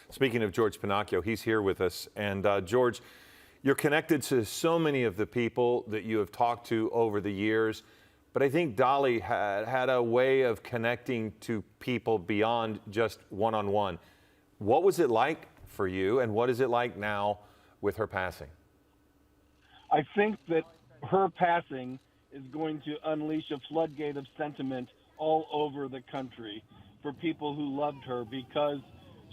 Speaking of George Pennacchio, he's here with us. And George, you're connected to so many of the people that you have talked to over the years. But I think Dolly had a way of connecting to people beyond just one-on-one. What was it like for you, and what is it like now with her passing? I think that her passing is going to unleash a floodgate of sentiment all over the country for people who loved her, because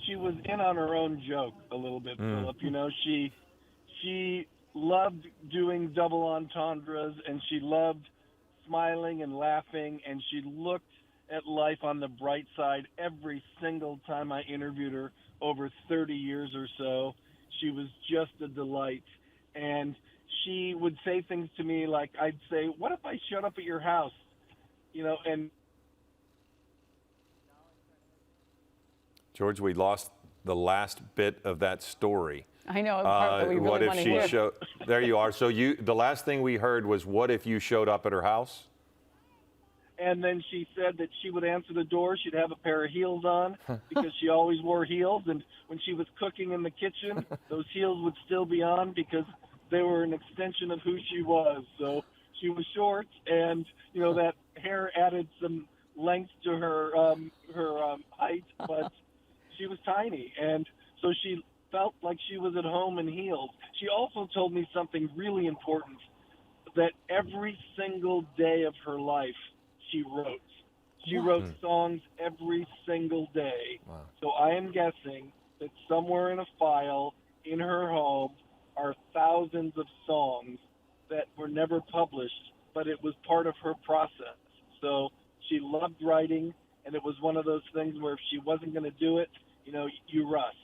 she was in on her own joke a little bit, Philip. You know, she loved doing double entendres, and she loved smiling and laughing, and she looked at life on the bright side every single time I interviewed her over 30 years or so. She was just a delight. And she would say things to me like, I'd say, what if I showed up at your house? You know, and George, we lost the last bit of that story. I know, the part that we really want to hear. There you are. So the last thing we heard was, what if you showed up at her house? And then she said that she would answer the door. She'd have a pair of heels on because she always wore heels. And when she was cooking in the kitchen, those heels would still be on because they were an extension of who she was. So she was short, and, you know, that hair added some length to her height, but she was tiny. And so she felt like she was at home in heels. She also told me something really important, that every single day of her life, she wrote. She wrote songs every single day. Wow. So I am guessing that somewhere in a file in her home are thousands of songs that were never published, but it was part of her process. So she loved writing, and it was one of those things where if she wasn't going to do it, you know, you rushed.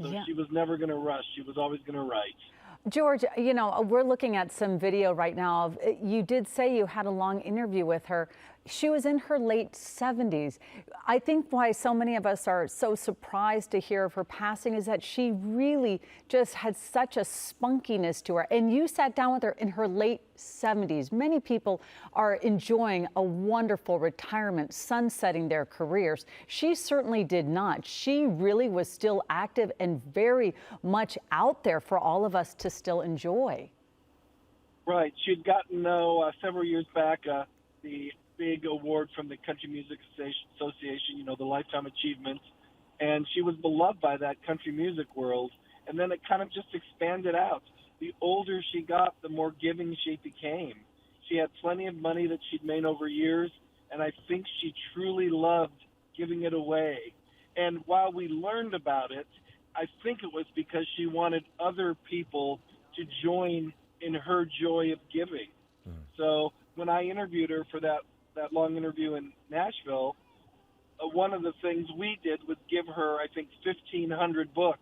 So she was never going to rush. She was always going to write. George, you know, we're looking at some video right now of, you did say you had a long interview with her. She was in her late 70s. I think why so many of us are so surprised to hear of her passing is that she really just had such a spunkiness to her. And you sat down with her in her late 70s. Many people are enjoying a wonderful retirement, sunsetting their careers. She certainly did not. She really was still active and very much out there for all of us to still enjoy. Right. She'd gotten, several years back, the big award from the Country Music Association, you know, the Lifetime Achievement, and she was beloved by that country music world. And then it kind of just expanded out. The older she got, the more giving she became. She had plenty of money that she'd made over years, and I think she truly loved giving it away. And while we learned about it, I think it was because she wanted other people to join in her joy of giving. So when I interviewed her for that long interview in Nashville, one of the things we did was give her, I think, 1,500 books,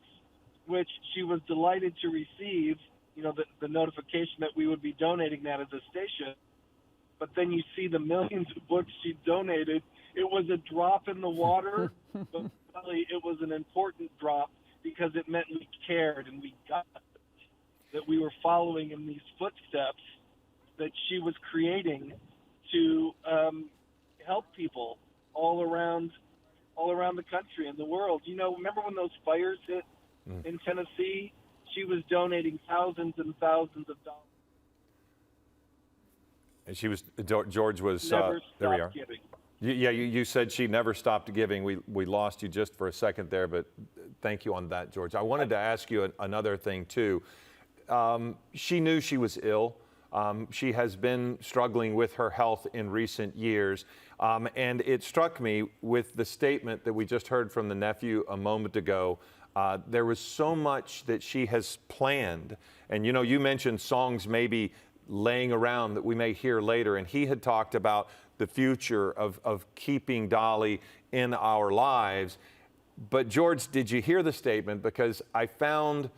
which she was delighted to receive, you know, the notification that we would be donating that as a station. But then you see the millions of books she donated. It was a drop in the water, but really it was an important drop because it meant we cared and we got it, that we were following in these footsteps that she was creating to help people all around the country and the world. You know, remember when those fires hit in Tennessee? She was donating thousands and thousands of dollars. And she was, George was, never there we are. Giving. You said she never stopped giving. We lost you just for a second there, but thank you on that, George. I wanted to ask you another thing, too. She knew she was ill. She has been struggling with her health in recent years. And it struck me with the statement that we just heard from the nephew a moment ago. There was so much that she has planned. And, you know, you mentioned songs maybe laying around that we may hear later. And he had talked about the future of keeping Dolly in our lives. But, George, did you hear the statement? Because I found,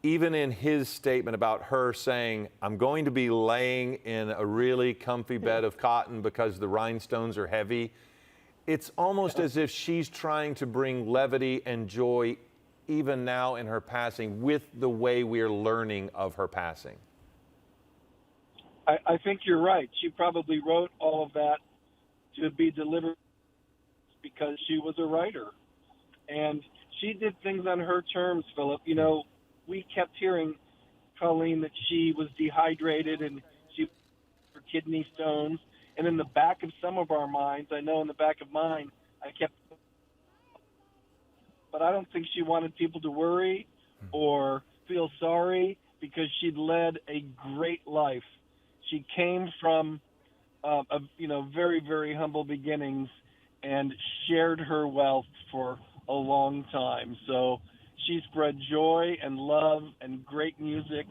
even in his statement about her saying, I'm going to be laying in a really comfy bed of cotton because the rhinestones are heavy, it's almost as if she's trying to bring levity and joy even now in her passing with the way we're learning of her passing. I think you're right. She probably wrote all of that to be delivered because she was a writer. And she did things on her terms, Philip. You know, we kept hearing, Colleen, that she was dehydrated and she had kidney stones. And in the back of some of our minds, I know in the back of mine, I kept, but I don't think she wanted people to worry or feel sorry because she'd led a great life. She came from, very, very humble beginnings and shared her wealth for a long time. So she spread joy and love and great music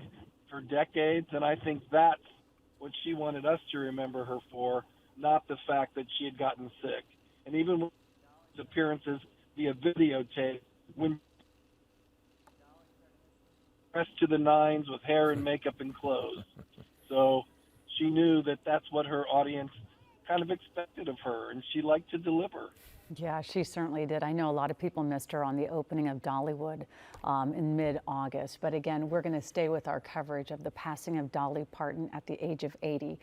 for decades, and I think that's what she wanted us to remember her for, not the fact that she had gotten sick. And even with appearances via videotape, when dressed to the nines with hair and makeup and clothes. So she knew that that's what her audience kind of expected of her, and she liked to deliver. Yeah, she certainly did. I know a lot of people missed her on the opening of Dollywood in mid-August. But again, we're going to stay with our coverage of the passing of Dolly Parton at the age of 80.